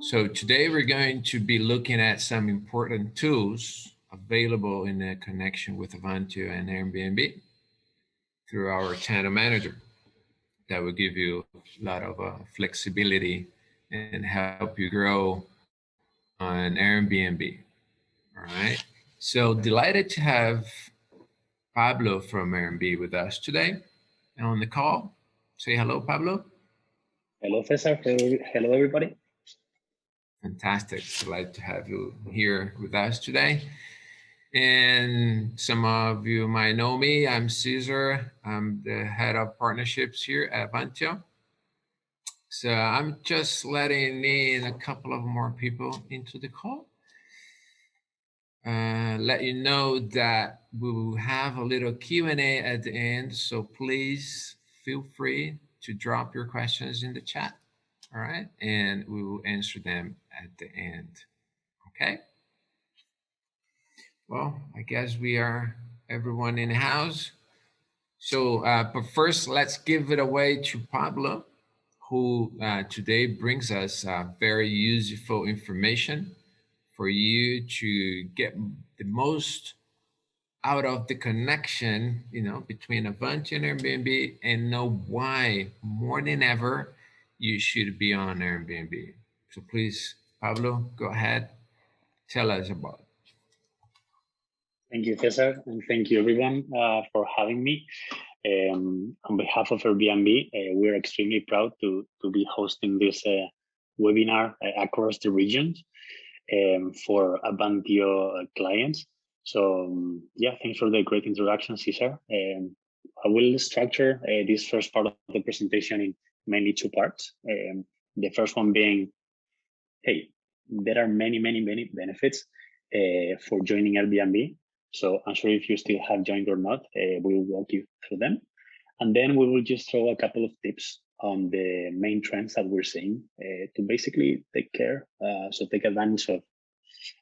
So today we're going to be looking at some important tools available in a connection with Avantio and Airbnb through our channel manager that will give you a lot of flexibility and help you grow on Airbnb. All right. So delighted to have Pablo from Airbnb with us today on the call. Say hello, Pablo. Hello, Cesar. Hello, everybody. Fantastic. Delighted to have you here with us today. And some of you might know me. I'm Cesar. I'm the head of partnerships here at Avantio. So I'm just letting in a couple of more people into the call. Let you know that we will have a little Q&A at the end. So please feel free to drop your questions in the chat. All right. And we will answer them at the end. Okay. Well, I guess we are everyone in the house. So, but first, let's give it away to Pablo, who today brings us very useful information for you to get the most out of the connection, between Avantio and Airbnb, and know why more than ever you should be on Airbnb. So please, Pablo, go ahead, tell us about it. Thank you, Cesar, and thank you everyone for having me. On behalf of Airbnb, we're extremely proud to be hosting this webinar across the regions for Avantio clients. So yeah, thanks for the great introduction, Cesar. I will structure this first part of the presentation in mainly two parts. The first one being, hey, there are many benefits for joining Airbnb. So I'm sure if you still have joined or not, we will walk you through them. And then we will just throw a couple of tips on the main trends that we're seeing to basically take advantage of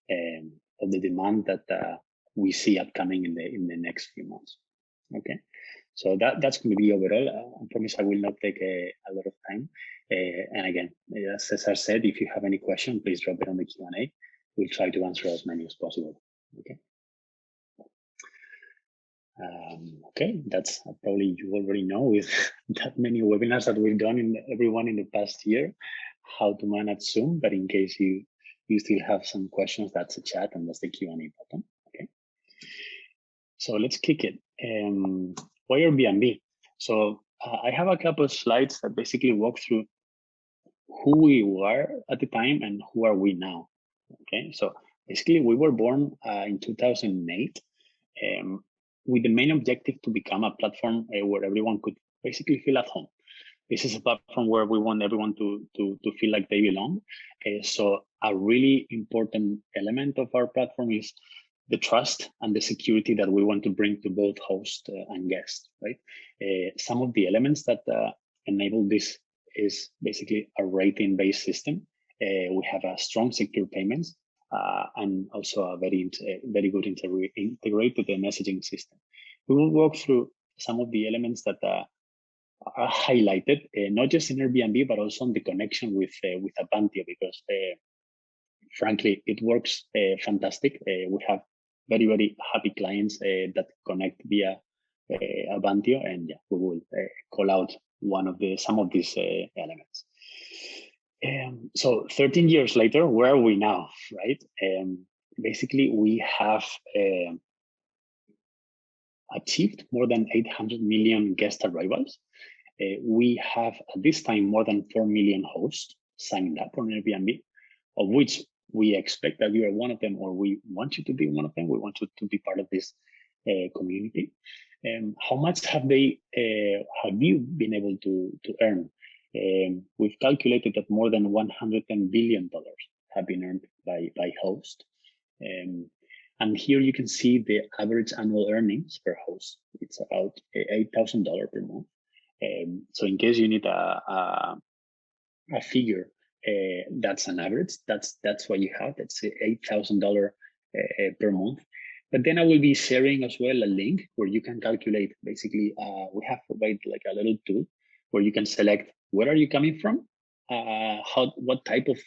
the demand that we see upcoming in the next few months. Okay, so that's going to be overall. I promise I will not take a lot of time. And again, as Cesar said, if you have any question, please drop it on the Q&A. We'll try to answer as many as possible. Okay. Okay, that's probably you already know with that many webinars that we've done in the past year, how to manage Zoom. But in case you still have some questions, that's a chat and that's the Q&A button. Okay. So let's kick it. Why Airbnb? So I have a couple of slides that basically walk through who we were at the time and who are we now. Okay, so basically we were born in 2008 with the main objective to become a platform where everyone could basically feel at home. This is a platform where we want everyone to feel like they belong. So a really important element of our platform is the trust and the security that we want to bring to both host and guest, right? Some of the elements that enable this is basically a rating-based system. We have a strong secure payments and also a very good integrated messaging system. We will walk through some of the elements that are highlighted, not just in Airbnb, but also on the connection with Avantio, because frankly, it works fantastic. We have very happy clients that connect via Avantio, and yeah, we will call out some of these elements. So 13 years later, where are we now, right? Basically, we have achieved more than 800 million guest arrivals. We have at this time more than 4 million hosts signed up on Airbnb, of which we expect that you are one of them, or we want you to be one of them. We want you to be part of this community. How much have you been able to earn? We've calculated that more than $110 billion have been earned by host. And here you can see the average annual earnings per host. It's about $8,000 per month. So in case you need a figure, that's an average. That's what you have. That's $8,000 per month. But then I will be sharing as well a link where you can calculate. Basically, we have provided like a little tool where you can select where are you coming from what type of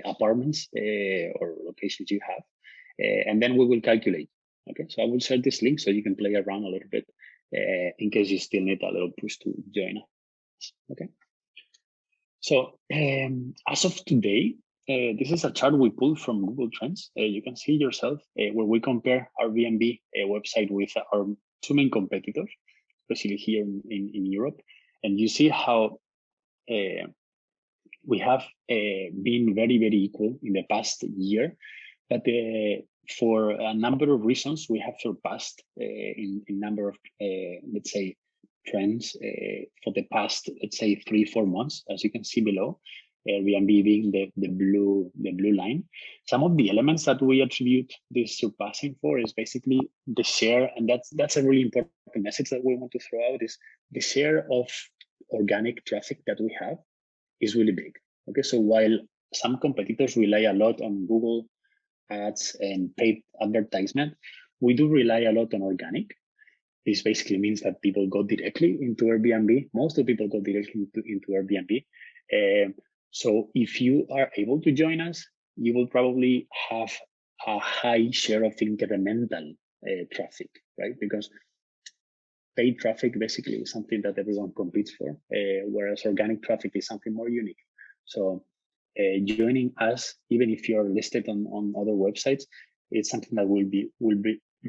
apartments or locations you have, and then we will calculate. Okay, so I will share this link so you can play around a little bit in case you still need a little push to join us. Okay, so as of today, this is a chart we pulled from Google Trends. You can see yourself where we compare Airbnb website with our two main competitors, especially here in Europe, and you see how we have been very, very equal in the past year, but for a number of reasons, we have surpassed in number of, let's say, trends for the past, let's say, 3-4 months, as you can see below. Airbnb being the blue line. Some of the elements that we attribute this surpassing for is basically the share, and that's a really important message that we want to throw out, is the share of organic traffic that we have is really big. Okay, so while some competitors rely a lot on Google ads and paid advertisement, we do rely a lot on organic. This basically means that people go directly into Airbnb. Most of the people go directly into Airbnb. So if you are able to join us, you will probably have a high share of incremental traffic, right? Because paid traffic basically is something that everyone competes for, whereas organic traffic is something more unique. So joining us, even if you're listed on other websites, it's something that will be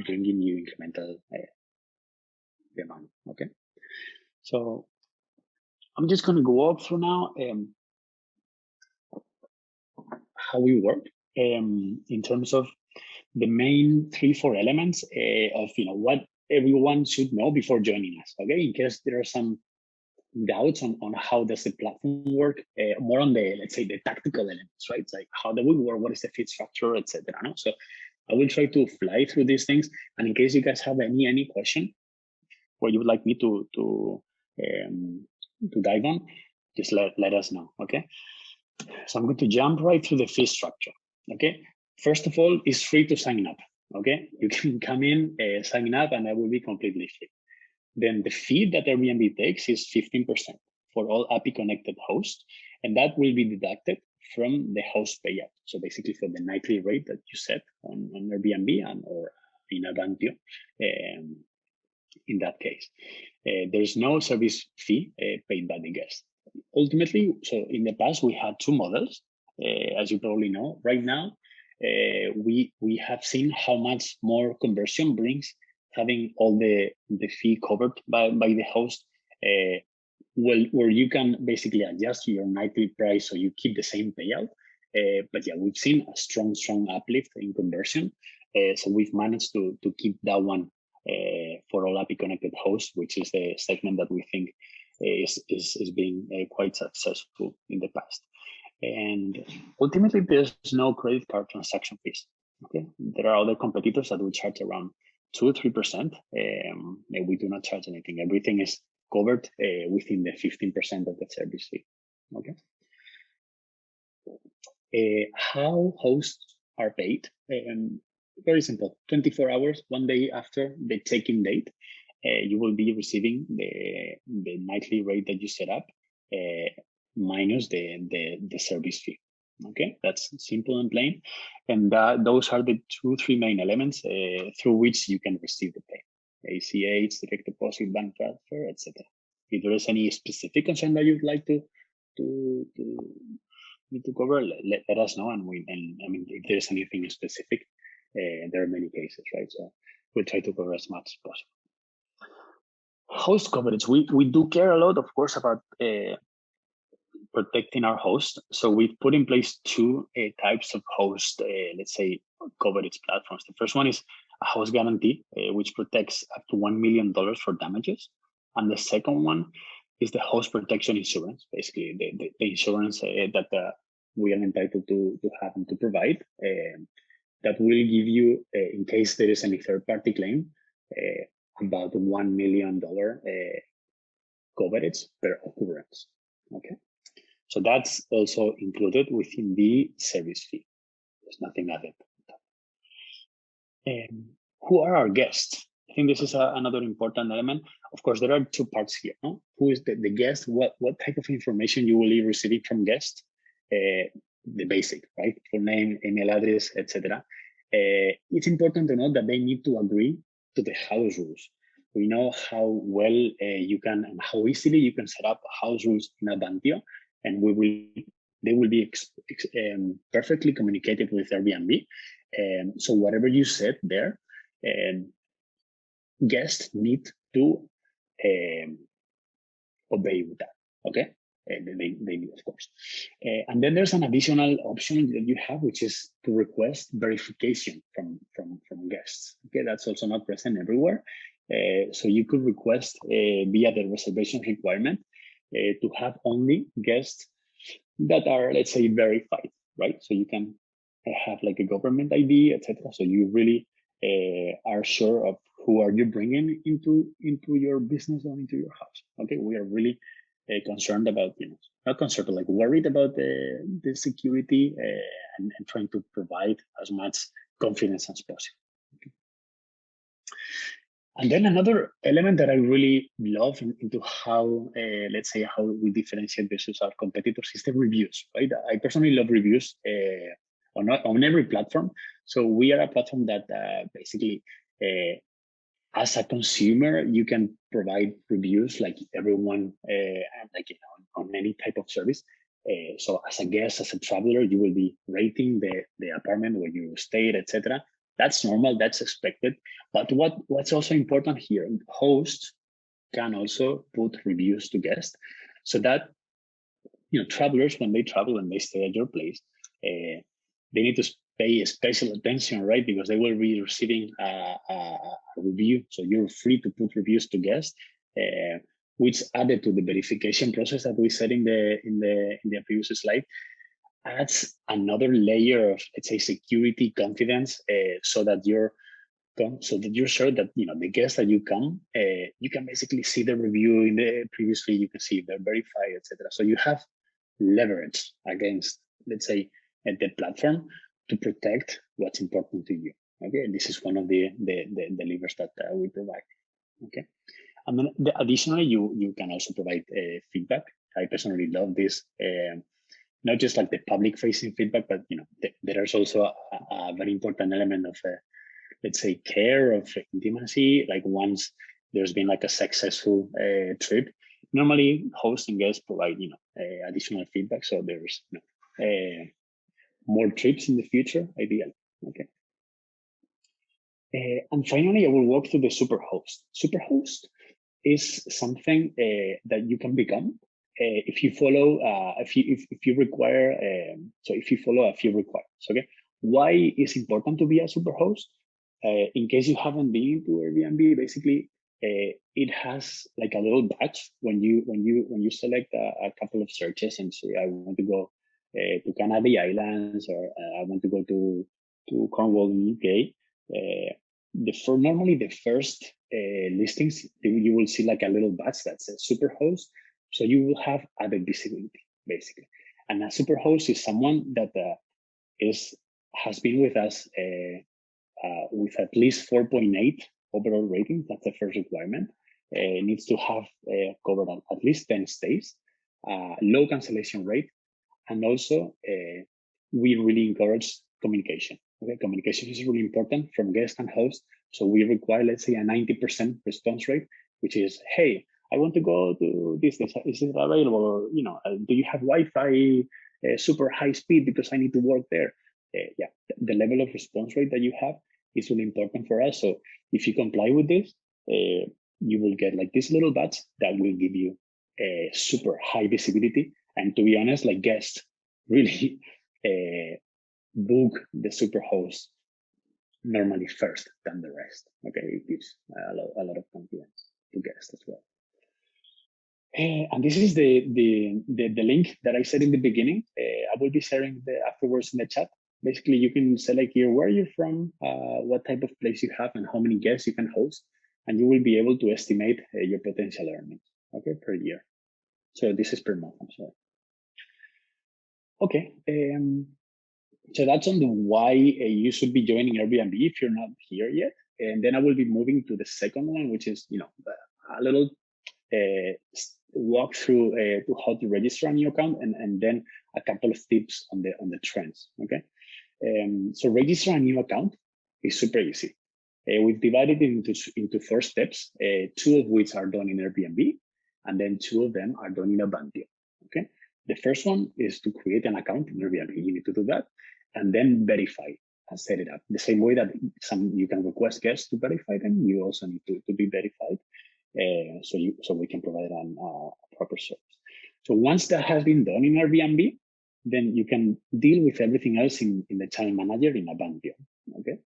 bringing you incremental demand. Okay, so I'm just going to go up through now how we work in terms of the main 3-4 elements of what everyone should know before joining us. Okay, in case there are some doubts on how does the platform work, more on the, let's say, the tactical elements, right? It's like, how do we work? What is the fee structure, etc. No? So I will try to fly through these things. And in case you guys have any question where you would like me to dive on, just let us know. Okay. So I'm going to jump right through the fee structure. Okay. First of all, it's free to sign up. Okay. You can come in, sign up, and that will be completely free. Then the fee that Airbnb takes is 15% for all API connected hosts, and that will be deducted from the host payout. So basically for the nightly rate that you set on Airbnb or in Avantio, in that case. There's no service fee paid by the guest. Ultimately, so in the past, we had two models, as you probably know. Right now, we have seen how much more conversion brings having all the fee covered by the host, where you can basically adjust your nightly price so you keep the same payout. But yeah, we've seen a strong uplift in conversion. So we've managed to keep that one for all API connected hosts, which is the segment that we think is being quite successful in the past. And ultimately, there's no credit card transaction fees. Okay, there are other competitors that will charge around 2-3%. We do not charge anything. Everything is covered within the 15% of the service fee. Okay. How hosts are paid? Very simple. 24 hours, one day after the check-in date, you will be receiving the nightly rate that you set up minus the service fee. Okay, that's simple and plain. And those are the 2-3 main elements through which you can receive the pay: ACH, direct deposit, bank transfer, etc. If there is any specific concern that you'd like to cover, let us know, and I mean, if there's anything specific, there are many cases, right? So we'll try to cover as much as possible. Host coverage, we do care a lot, of course, about protecting our host. So we've put in place two types of host, let's say, coverage platforms. The first one is a host guarantee, which protects up to $1 million for damages. And the second one is the host protection insurance, basically the insurance that we are entitled to have and to provide, that will give you, in case there is any third-party claim, about $1 million coverage per occurrence. Okay, so that's also included within the service fee. There's nothing added. Who are our guests? think this is another important element. Of course, there are two parts here. No? Who is the guest? What type of information you will be receiving from guest? The basic, right? Full name, email address, etc. It's important to know that they need to agree to the house rules. We know how well you can and how easily you can set up house rules in Avantio, and they will be perfectly communicated with Airbnb. So whatever you said there, guests need to um, obey with that. Okay, they need, of course. And then there's an additional option that you have, which is to request verification from guests. Okay, that's also not present everywhere. So you could request via the reservation requirement to have only guests that are, let's say, verified, right? So you can have like a government ID, etc. So you really are sure of who are you bringing into your business or into your house. Okay, we are really concerned about, not concerned, but like worried about the security and trying to provide as much confidence as possible. Okay. And then another element that I really love into how, let's say, how we differentiate versus our competitors is the reviews, right? I personally love reviews on every platform. So we are a platform that basically, as a consumer, you can provide reviews like everyone, like on any type of service. So as a guest, as a traveler, you will be rating the apartment where you stayed, etc. That's normal, that's expected. But what's also important here, hosts can also put reviews to guests so that travelers, when they travel and they stay at your place, they need to pay special attention, right? Because they will be receiving a review. So you're free to put reviews to guests, which added to the verification process that we said in the previous slide, adds another layer of, let's say, security, confidence, so that you're sure that the guests that you come, you can basically see the review in the previously, you can see if they're verified, etc. So you have leverage against, let's say, the platform to protect what's important to you. Okay, this is one of the levers that we provide. Okay, and then additionally, you can also provide feedback. I personally love this. Not just like the public facing feedback, but there is also a very important element of let's say, care, of intimacy. Like once there's been like a successful trip, normally host and guests provide additional feedback, so there's more trips in the future, ideally. Okay. And finally, I will walk through the Superhost. Superhost is something that you can become if you follow if you require so if you follow a few requirements. Okay, why is important to be a Superhost? In case you haven't been to Airbnb, basically it has like a little badge when you select a couple of searches and say I want to go to Canary Islands, or I want to go to Cornwall in UK. Normally the first listings, you will see like a little badge that says Superhost, so you will have added visibility basically. And a Superhost is someone that has been with us with at least 4.8 overall rating. That's the first requirement. Needs to have covered at least 10 stays, low cancellation rate, and also we really encourage communication. Okay, communication is really important from guest and host. So we require, let's say, a 90% response rate, which is, hey, I want to go to this. Is it available? Or do you have Wi-Fi super high speed because I need to work there? Yeah, the level of response rate that you have is really important for us. So if you comply with this, you will get like this little badge that will give you a super high visibility. And to be honest, like guests really book the Superhost normally first than the rest. Okay, it gives a lot of confidence to guests as well. And this is the link that I said in the beginning. I will be sharing afterwards in the chat. Basically, you can select here where you're from, what type of place you have, and how many guests you can host, and you will be able to estimate your potential earnings, okay, per year. So this is per month, I'm sorry. Okay, so that's on the why you should be joining Airbnb if you're not here yet. And then I will be moving to the second one, which is, a little walk through to how to register a new account, and then a couple of tips on the trends. Okay, so register a new account is super easy. We've divided it into 4 steps, 2 of which are done in Airbnb, and then 2 of them are done in Avantio. Okay, the first one is to create an account in Airbnb. You need to do that, and then verify and set it up. The same way that you can request guests to verify them, you also need to be verified, so we can provide a proper service. So once that has been done in Airbnb, then you can deal with everything else in the channel manager in Avantio. Okay,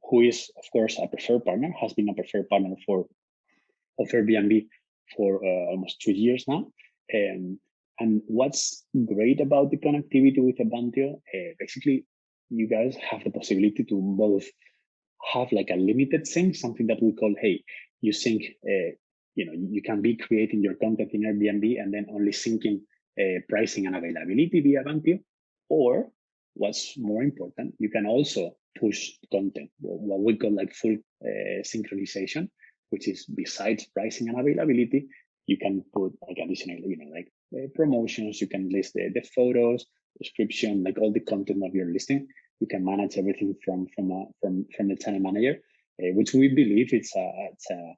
who is of course a preferred partner, has been a preferred partner of Airbnb for almost 2 years now. And what's great about the connectivity with Avantio, basically, you guys have the possibility to both have like a limited sync, something that we call, hey, you sync, you can be creating your content in Airbnb and then only syncing pricing and availability via Avantio. Or what's more important, you can also push content, what we call like full synchronization, which is besides pricing and availability, you can put like additional, promotions. You can list the photos, description, like all the content of your listing. You can manage everything from the channel manager, which we believe it's a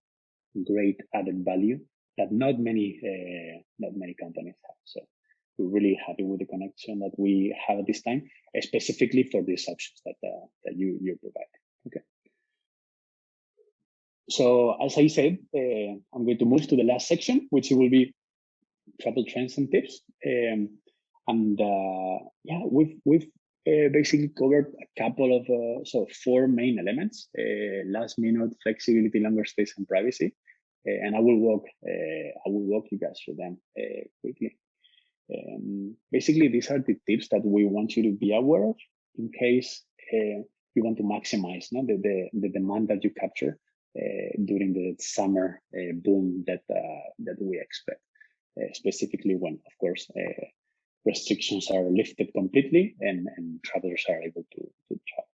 great added value that not many companies have. So we're really happy with the connection that we have at this time, specifically for these options that you provide. Okay. So as I said, I'm going to move to the last section, which will be travel trends and tips. We've basically covered a couple of 4 main elements: last minute, flexibility, longer stays, and privacy. And I will walk you guys through them quickly. Basically, these are the tips that we want you to be aware of in case you want to maximize the demand that you capture during the summer boom that we expect, specifically when, of course, restrictions are lifted completely and travelers are able to travel.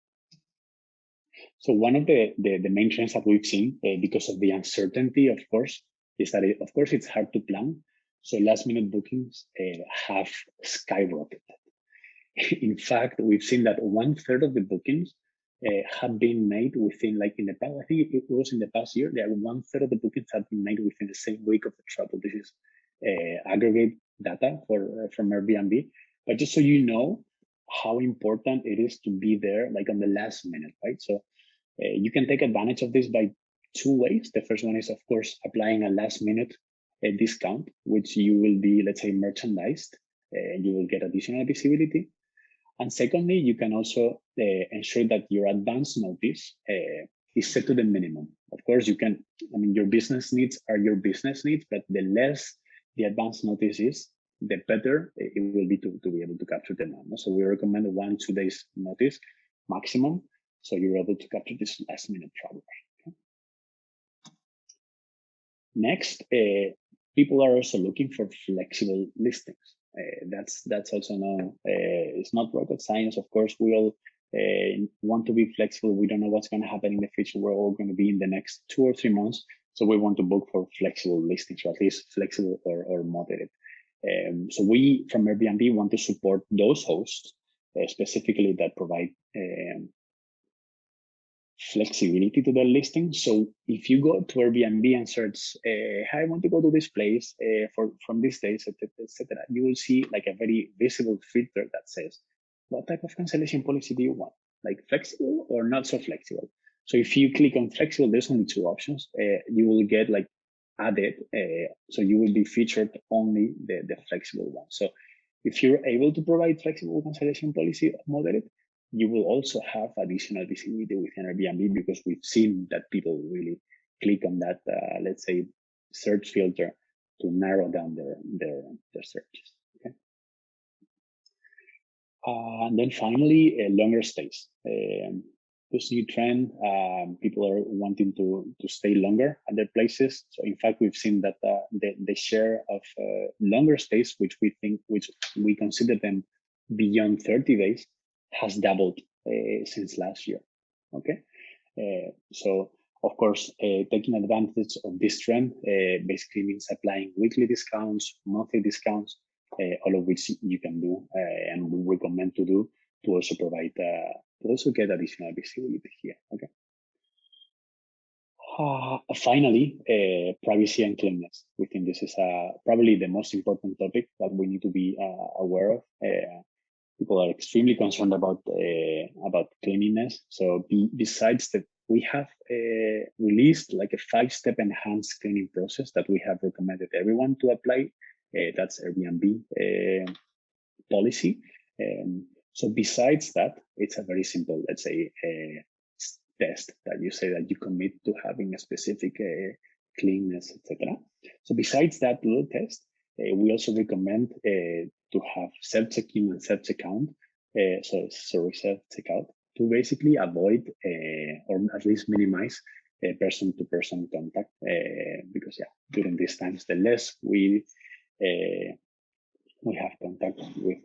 So one of the main trends that we've seen because of the uncertainty, of course, is that it's hard to plan. So last minute bookings have skyrocketed. In fact, we've seen that 1/3 of the bookings have been made within, like in the past, I think it was in the past year, that 1/3 of the bookings have been made within the same week of the travel. This is aggregate data from Airbnb. But just so you know how important it is to be there, like on the last minute, right? So you can take advantage of this by 2 ways. The first one is, of course, applying a last minute discount, which you will be, let's say, merchandised, and you will get additional visibility. And secondly, you can also ensure that your advance notice is set to the minimum. Of course, your business needs are your business needs, but the less the advance notice is, the better it will be to be able to capture demand. So we recommend 1-2 days notice maximum, so you're able to capture this last minute travel. Okay. Next, people are also looking for flexible listings. That's also known. It's not rocket science. Of course, we all want to be flexible. We don't know what's going to happen in the future. We're all going to be in the next 2 or 3 months. So we want to book for flexible listings, or at least flexible or moderate. So we from Airbnb want to support those hosts specifically that provide flexibility to their listing. So if you go to Airbnb and search, "Hey, I want to go to this place from these days," etc., you will see like a very visible filter that says, "What type of cancellation policy do you want? Like flexible or not so flexible?" So if you click on flexible, there's only 2 options. You will get like added, so you will be featured only the flexible one. So if you're able to provide flexible cancellation policy moderate, you will also have additional visibility within Airbnb, because we've seen that people really click on that, let's say, search filter to narrow down their searches. Okay. And then finally, longer stays. This new trend, people are wanting to stay longer at their places. So in fact, we've seen that the share of longer stays, which we consider them beyond 30 days, has doubled since last year. Okay, So of course, taking advantage of this trend basically means applying weekly discounts, monthly discounts, all of which you can do and we recommend to do to also provide, to also get additional visibility here. Okay. Finally, privacy and cleanliness. We think this is probably the most important topic that we need to be aware of. People are extremely concerned about cleanliness. So besides that, we have released like a 5-step enhanced cleaning process that we have recommended everyone to apply. That's Airbnb policy. So besides that, it's a very simple, let's say, test that you say that you commit to having a specific cleanness, etc. So besides that little test, we also recommend to have self-check-in and self-checkout, self-checkout, to basically avoid or at least minimize person-to-person contact, because yeah, during these times, the less we have contact with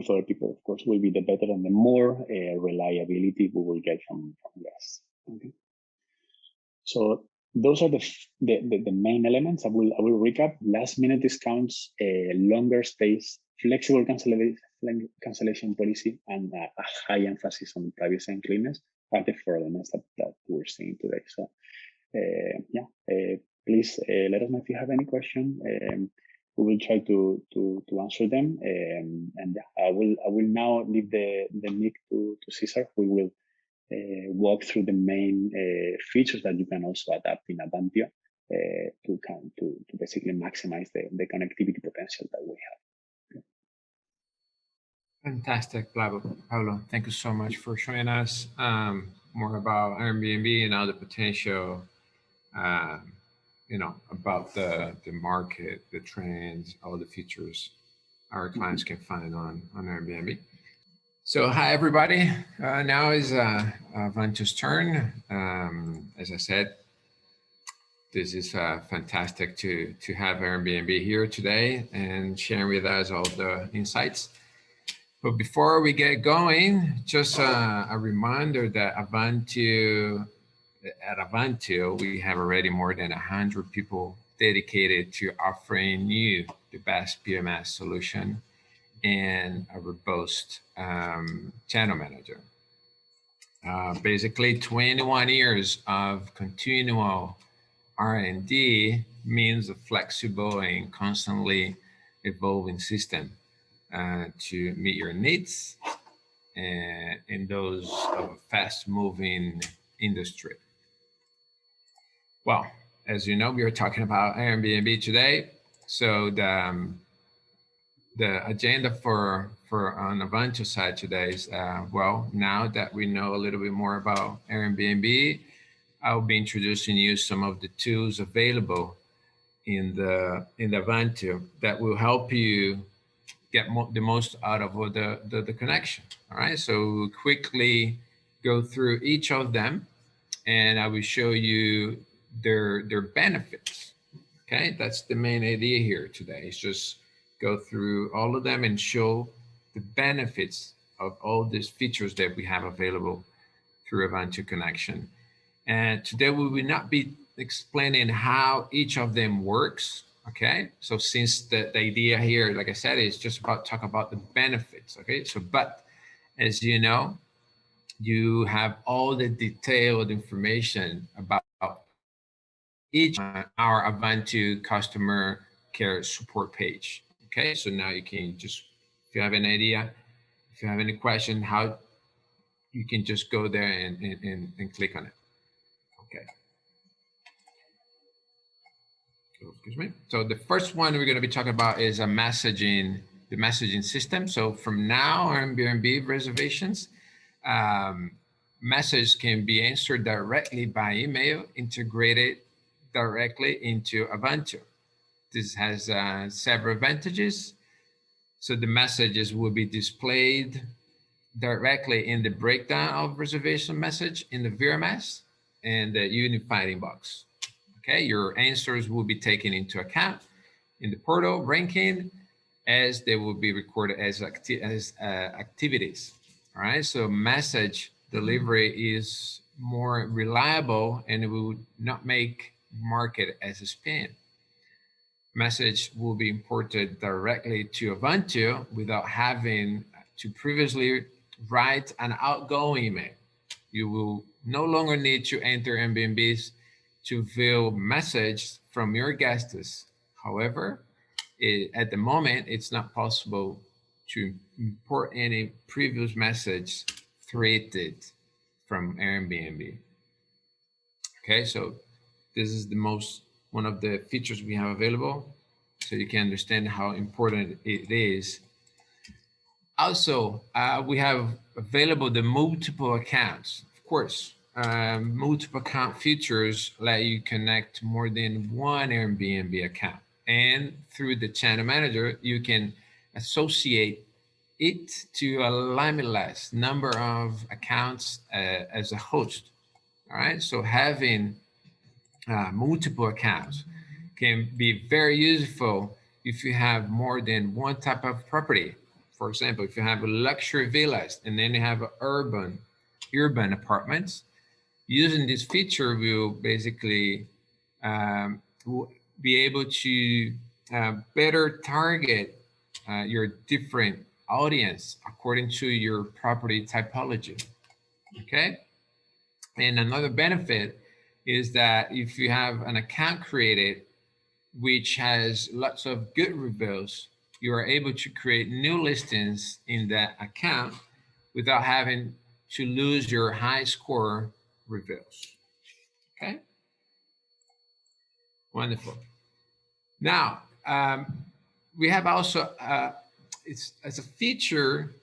other people, of course, will be the better and the more reliability we will get from guests. Okay. So those are the main elements. I will recap: last minute discounts, longer stays, flexible cancellation policy, and a high emphasis on privacy and cleanness are the 4 elements that we're seeing today. So please let us know if you have any question. We will try to answer them. And I will now leave the mic to Cesar, who will walk through the main features that you can also adapt in Avantio to basically maximize the connectivity potential that we have. Fantastic, Pablo. Thank you so much for showing us more about Airbnb and all the potential, um, about the market, the trends, all the features our clients can find on Airbnb. So, hi everybody. Now is Avantio's turn. As I said, this is fantastic to have Airbnb here today and sharing with us all the insights. But before we get going, just a reminder that at Avantio, we have already more than 100 people dedicated to offering you the best PMS solution and a robust channel manager. Basically, 21 years of continual R&D means a flexible and constantly evolving system to meet your needs and in those of a fast-moving industry. Well, as you know, we are talking about Airbnb today. So the agenda for on Avantio side today is, well, now that we know a little bit more about Airbnb, I'll be introducing you some of the tools available in the Avantio that will help you get the most out of the connection. All right, so we'll quickly go through each of them, and I will show you their benefits. Okay, that's the main idea here today. Is just go through all of them and show the benefits of all these features that we have available through Avantio Connection. And today we will not be explaining how each of them works. Okay, so since the idea here, like I said, is just about talk about the benefits. Okay, so but as you know, you have all the detailed information about each our Avantio customer care support page. Okay, so now you can just, if you have an idea, if you have any question, how you can just go there and click on it. Okay. Excuse me. So the first one we're going to be talking about is the messaging system. So from now, Airbnb reservations, message can be answered directly by email, integrated directly into Avantio. This has several advantages. So the messages will be displayed directly in the breakdown of reservation message in the VRMS and the unified inbox. Okay, your answers will be taken into account in the portal ranking as they will be recorded as activities. All right, so message delivery is more reliable, and it will not make market as a spam. Message will be imported directly to Avantio without having to previously write an outgoing email. You will no longer need to enter Airbnbs to view messages from your guests. However, at the moment, it's not possible to import any previous message threaded from Airbnb. Okay, so this is the most one of the features we have available, so you can understand how important it is. Also, we have available the multiple accounts. Of course, multiple account features let you connect more than one Airbnb account. And through the channel manager, you can associate it to a limitless number of accounts as a host. All right, so having multiple accounts can be very useful if you have more than one type of property. For example, if you have a luxury villas and then you have urban apartments, using this feature will basically will be able to better target your different audience according to your property typology. Okay, and another benefit is that if you have an account created which has lots of good reviews, you are able to create new listings in that account without having to lose your high score reviews. Okay, wonderful. Now, we have also, it's as a feature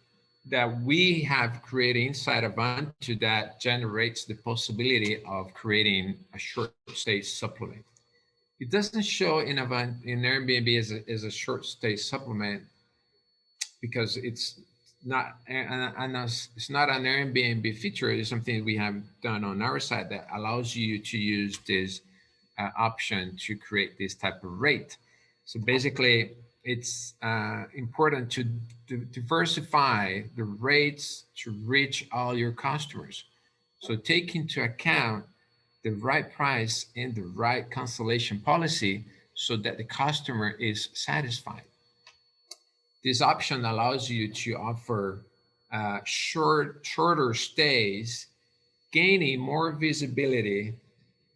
that we have created inside Avantio that generates the possibility of creating a short stay supplement. It doesn't show in Airbnb as a short stay supplement because it's not it's not an Airbnb feature. It's something we have done on our side that allows you to use this option to create this type of rate. So basically, it's important to diversify the rates to reach all your customers. So take into account the right price and the right cancellation policy so that the customer is satisfied. This option allows you to offer shorter stays, gaining more visibility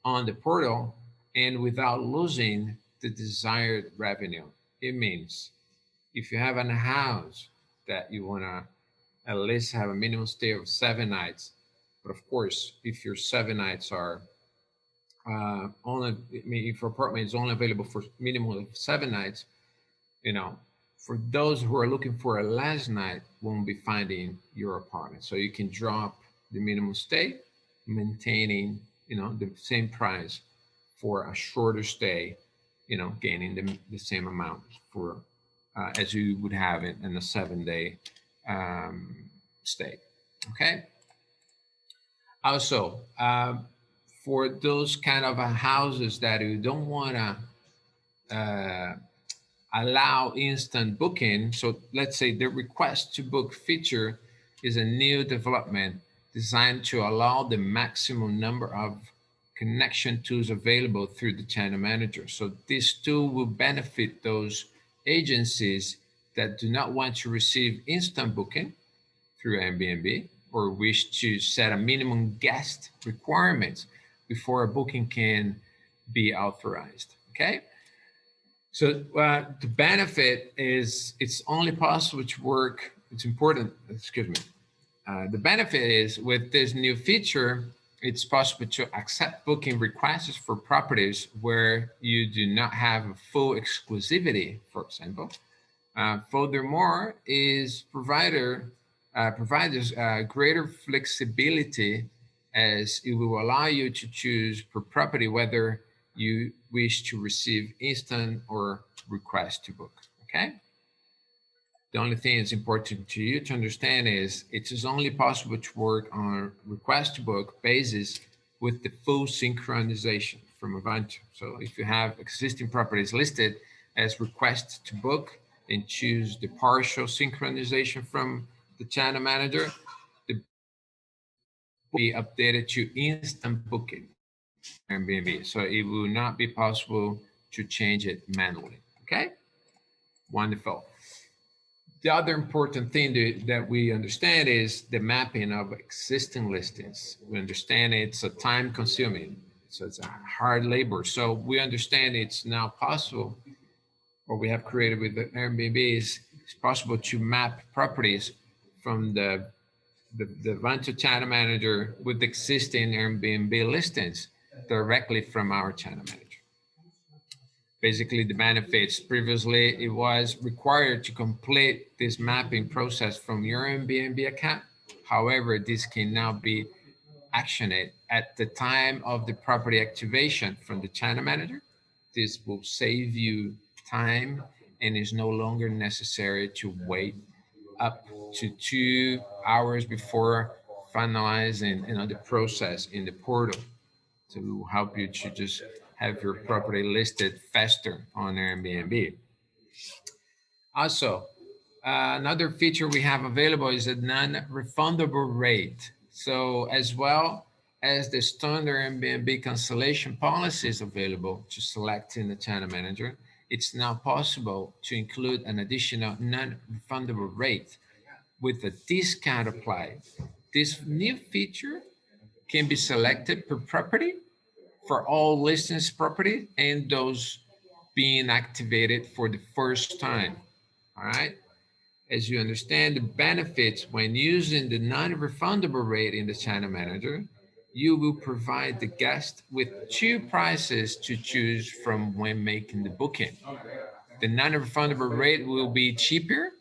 on the portal and without losing the desired revenue. It means if you have a house that you want to at least have a minimum stay of 7 nights, but of course, if your 7 nights are only, I mean, if your apartment is only available for minimum of 7 nights, you know, for those who are looking for a last night won't be finding your apartment. So you can drop the minimum stay, maintaining, the same price for a shorter stay, gaining the same amount for as you would have it in a 7-day stay. Okay. Also, for those kind of houses that you don't want to allow instant booking. So let's say the request to book feature is a new development designed to allow the maximum number of connection tools available through the channel manager. So this tool will benefit those agencies that do not want to receive instant booking through Airbnb or wish to set a minimum guest requirements before a booking can be authorized. Okay. So the benefit is it's only possible to work. It's important. Excuse me. The benefit is with this new feature, it's possible to accept booking requests for properties where you do not have a full exclusivity, for example. Furthermore, is providers greater flexibility as it will allow you to choose per property whether you wish to receive instant or request to book. Okay. The only thing that's important to you to understand is it is only possible to work on request to book basis with the full synchronization from Avantio. So if you have existing properties listed as request to book and choose the partial synchronization from the channel manager, the be updated to instant booking on Airbnb. So it will not be possible to change it manually. Okay, wonderful. The other important thing that we understand is the mapping of existing listings. We understand it's a time consuming, so it's a hard labor. So we understand it's now possible, or we have created with the Airbnb is it's possible to map properties from the Avantio channel manager with existing Airbnb listings directly from our channel manager. Basically, the benefits previously it was required to complete this mapping process from your Airbnb account. However, this can now be actioned at the time of the property activation from the channel manager. This will save you time and is no longer necessary to wait up to 2 hours before finalizing the process in the portal to help you to just have your property listed faster on Airbnb. Also, another feature we have available is a non-refundable rate. So as well as the standard Airbnb cancellation policy is available to select in the channel manager, it's now possible to include an additional non-refundable rate with a discount applied. This new feature can be selected per property for all listings property and those being activated for the first time. All right. As you understand the benefits when using the non-refundable rate in the channel manager, you will provide the guest with two prices to choose from when making the booking. The non-refundable rate will be cheaper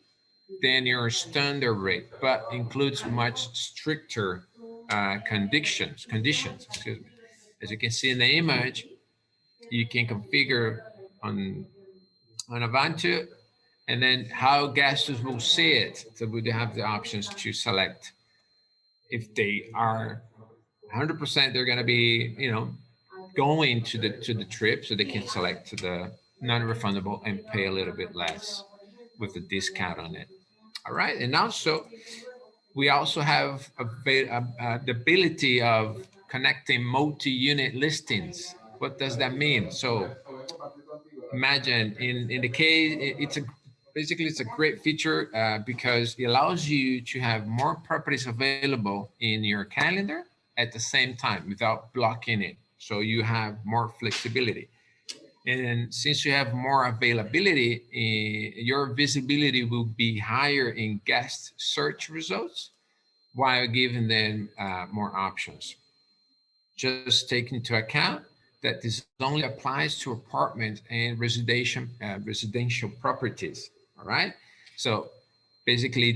than your standard rate, but includes much stricter conditions. Excuse me. As you can see in the image, you can configure on Avantio, and then how guests will see it. So we have the options to select if they are 100%. They're going to be, going to the trip, so they can select to the non-refundable and pay a little bit less with the discount on it. All right, and also we also have the ability of connecting multi-unit listings. What does that mean? So imagine in the case, it's a basically it's a great feature because it allows you to have more properties available in your calendar at the same time without blocking it. So you have more flexibility. And since you have more availability, your visibility will be higher in guest search results while giving them more options. Just take into account that this only applies to apartment and residential properties. All right. So basically,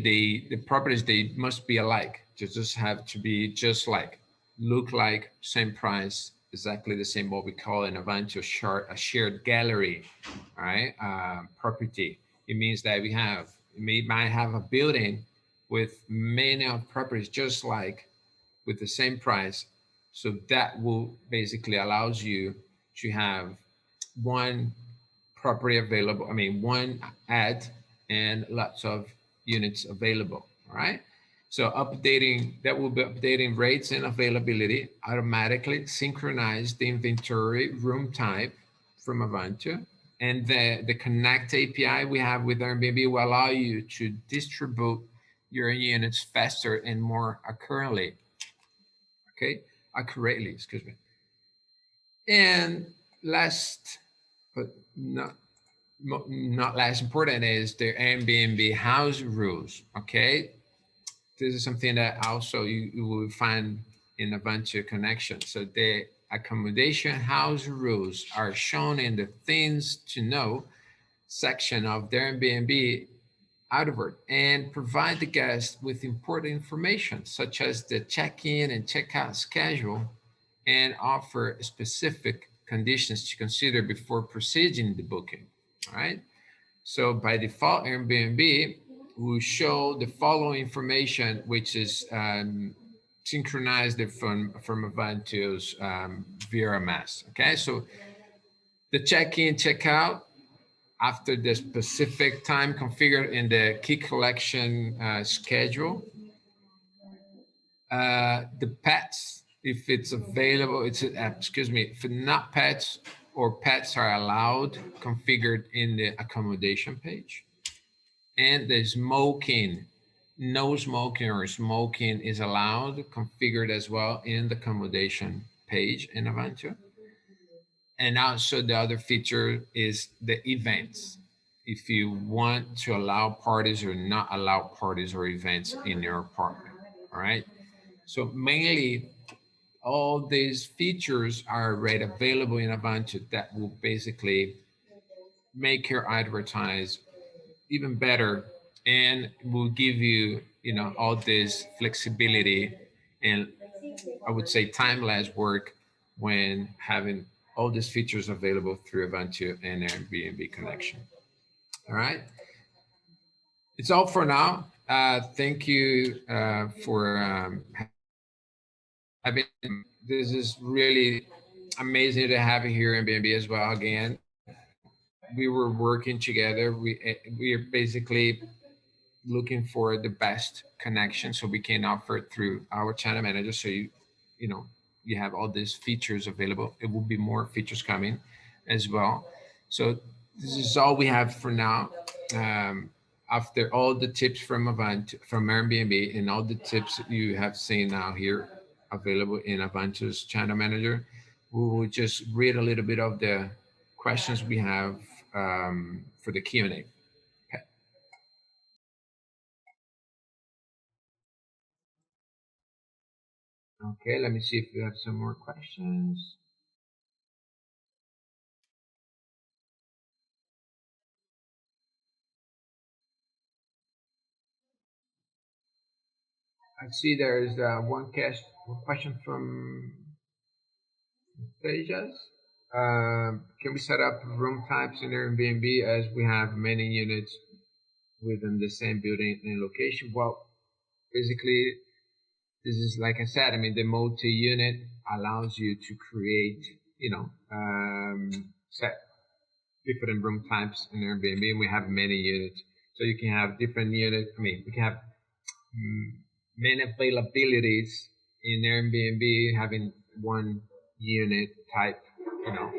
the properties they must be alike. They just have to be just like, look like, same price, exactly the same. What we call an Avantio a shared gallery. All right. Property. It means that we might have a building with many of properties just like with the same price. So that will basically allows you to have one property available. I mean, one ad and lots of units available. All right. So updating that will be updating rates and availability automatically synchronize the inventory room type from Avantio. And the Connect API we have with Airbnb will allow you to distribute your units faster and more accurately. Okay, accurately, excuse me. And last, but not less important, is the Airbnb house rules. Okay, this is something that also you will find in Avantio connection. So the accommodation house rules are shown in the things to know section of the Airbnb outward and provide the guest with important information such as the check-in and check-out schedule and offer specific conditions to consider before proceeding the booking. All right. So by default, Airbnb will show the following information, which is synchronized from Avantio's VRMS. Okay. So the check-in, check-out after the specific time configured in the key collection schedule. The pets, if it's available, it's excuse me, if not pets or pets are allowed, configured in the accommodation page. And the smoking, no smoking or smoking is allowed, configured as well in the accommodation page in Avantio. And also the other feature is the events. If you want to allow parties or not allow parties or events in your apartment, all right? So mainly all these features are already available in Avantio that will basically make your advertise even better and will give you, you know, all this flexibility and I would say timeless work when having all these features available through Avantio and Airbnb connection. All right. It's all for now. Thank you for having. This is really amazing to have you here in Airbnb as well. Again, we were working together. We are basically looking for the best connection so we can offer it through our channel manager. So you know, you have all these features available. It will be more features coming as well. So this is all we have for now. Um, After all the tips from from Airbnb and all the tips you have seen now here available in Avantio's channel manager, we will just read a little bit of the questions we have for the Q&A. Okay. Okay, let me see if we have some more questions. I see there's one question from Tejas. Can we set up room types in Airbnb as we have many units within the same building and location? Well, basically, this is like I said. I mean, the multi-unit allows you to create, you know, set different room types in Airbnb, and we have many units, so you can have different units. I mean, we can have many availabilities in Airbnb having one unit type, you know,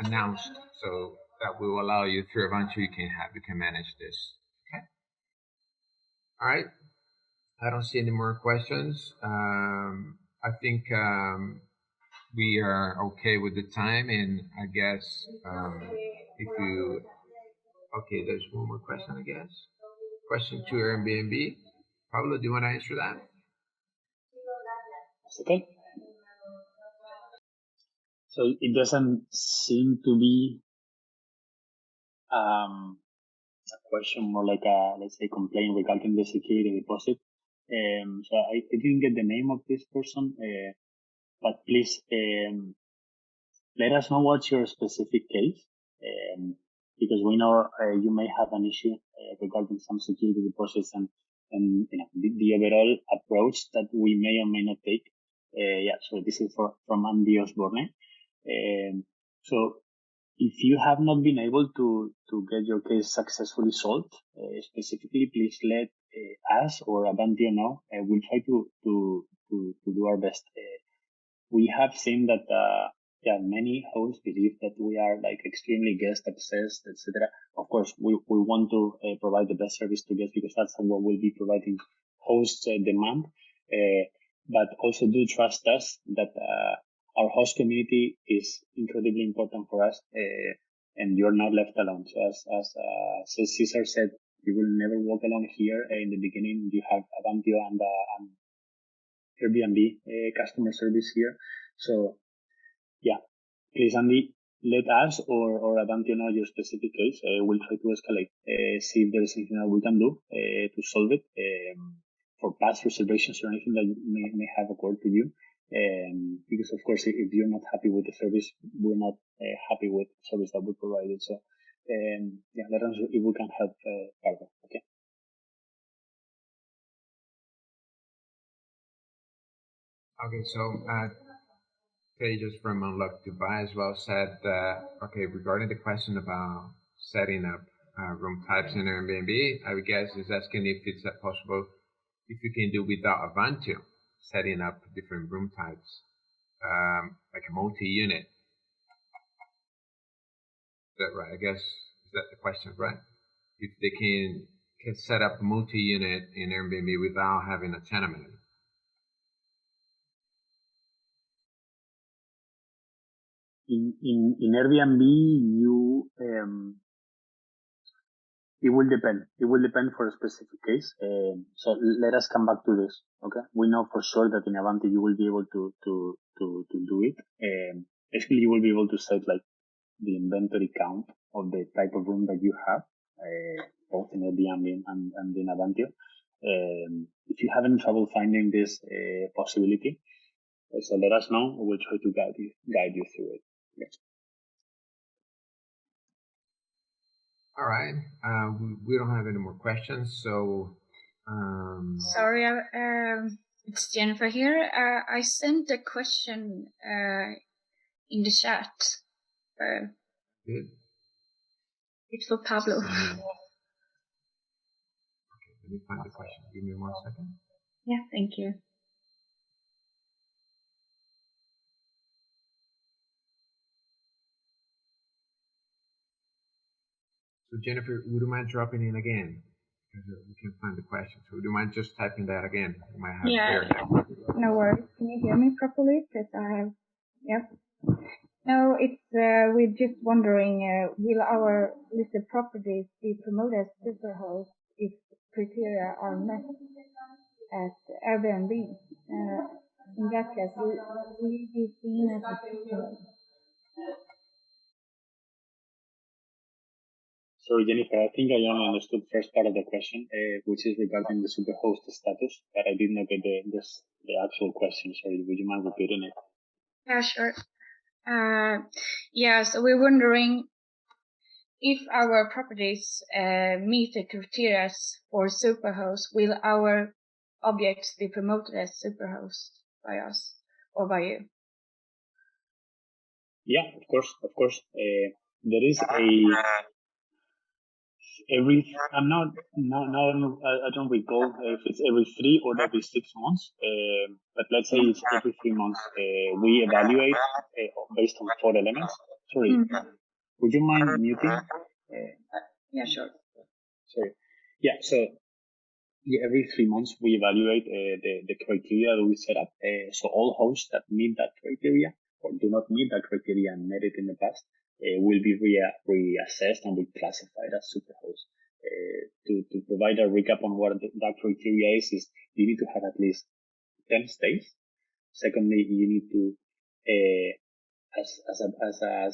announced. So that will allow you through Avantio you can manage this. Okay. All right. I don't see any more questions. I think we are okay with the time, and I guess if you okay, there's one more question. I guess question to Airbnb. Pablo, do you want to answer that? Okay. So it doesn't seem to be a question, more like a, let's say, complaint regarding the security deposit. So I didn't get the name of this person, but please let us know what's your specific case, because we know you may have an issue regarding some security deposits and you know, the overall approach that we may or may not take. Yeah, so this is from Andy Osborne. So if you have not been able to get your case successfully solved, specifically, please let us or Avantio know. We'll try to do our best. We have seen that yeah, many hosts believe that we are like extremely guest obsessed, etc. Of course, we want to provide the best service to guests because that's what we'll be providing hosts demand. But also do trust us that our host community is incredibly important for us, and you're not left alone. So as Cesar said, you will never walk alone here. In the beginning, you have Avantio and Airbnb customer service here. So yeah, please, Andy, let us or Avantio know your specific case. We'll try to escalate, see if there's anything that we can do to solve it for past reservations or anything that may have occurred to you. Because of course, if you're not happy with the service, we're not happy with the service that we provided. So yeah, let us know if we can help further. Okay. Okay, so pages from Unlock Dubai as well said that, okay, regarding the question about setting up room types in Airbnb, I would guess is asking if it's possible if you can do without Avantio. setting up different room types, like a multi-unit. Is that right? I guess is that the question, right? If they can set up a multi-unit in Airbnb without having a tenement. In Airbnb, you it will depend. It will depend for a specific case. So let us come back to this. Okay, we know for sure that in Avantio you will be able to do it. Basically, you will be able to set like the inventory count of the type of room that you have, both in Airbnb and in Avantio. If you have any trouble finding this possibility, so let us know. We'll try to guide you through it. Yes. All right. We don't have any more questions, so. Sorry, it's Jennifer here. I sent a question in the chat. Good. It's for Pablo. Okay, let me find the question. Give me 1 second. Yeah, thank you. So Jennifer, would you mind dropping in again? Because we can't find the question. So would you mind just typing that again? We might have no worries. Can you hear me properly? Because I have, yep. No, it's, we're just wondering, will our listed properties be promoted as Superhost if criteria are met at Airbnb? In that case, will we be seen as a Superhost? Sorry, Jennifer, I think I only understood the first part of the question, which is regarding the Superhost status, but I did not get the actual question. Sorry, would you mind repeating it? Yeah, sure. Yeah, so we're wondering if our properties meet the criteria for Superhost, will our objects be promoted as Superhost by us or by you? Yeah, of course. There is I don't recall if it's every 3 or every 6 months, but let's say it's every 3 months. We evaluate based on 4 elements. Sorry, would you mind muting? Yeah, sure. Sorry. Yeah, so every 3 months we evaluate the criteria that we set up. So all hosts that meet that criteria or do not meet that criteria and met it in the past will be reassessed and reclassified as Superhost. To provide a recap on what that criteria is you need to have at least 10 stays. Secondly, you need to, as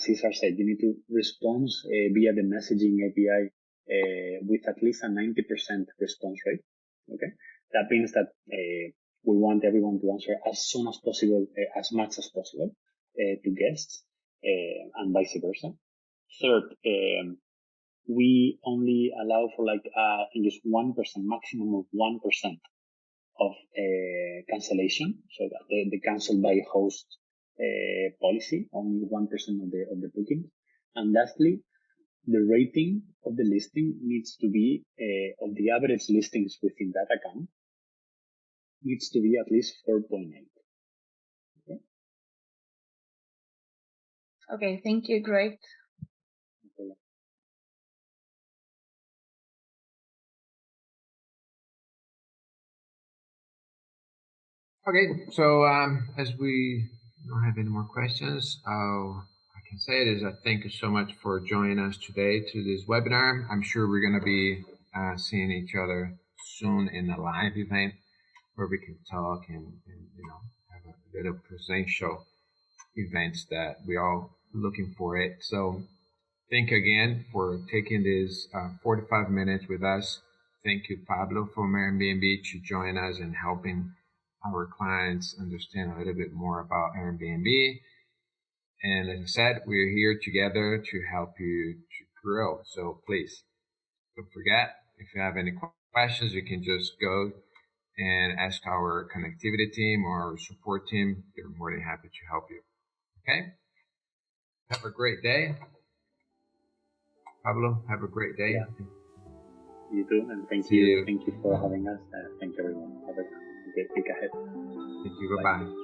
Cesar said, you need to respond via the messaging API with at least a 90% response rate. Okay, that means that we want everyone to answer as soon as possible, as much as possible to guests, and vice versa. Third, we only allow for like I think it's 1%, maximum of 1% of cancellation, so that the cancel by host policy, only 1% of the booking. And lastly, the rating of the listing needs to be of the average listings within that account needs to be at least 4.8. Okay, thank you. Great. Okay, so as we don't have any more questions, all I can say is thank you so much for joining us today to this webinar. I'm sure we're going to be seeing each other soon in a live event where we can talk and have a little presential events that we're all looking for it. So thank you again for taking this 45 minutes with us. Thank you, Pablo, from Airbnb to join us and helping our clients understand a little bit more about Airbnb. And as I said, we're here together to help you to grow. So please don't forget, if you have any questions, you can just go and ask our connectivity team or our support team. They're more than happy to help you. Okay? Have a great day. Pablo, have a great day. Yeah. You too, and thank you for having us. Thank you, everyone. Have a a great week ahead. Thank you. Goodbye.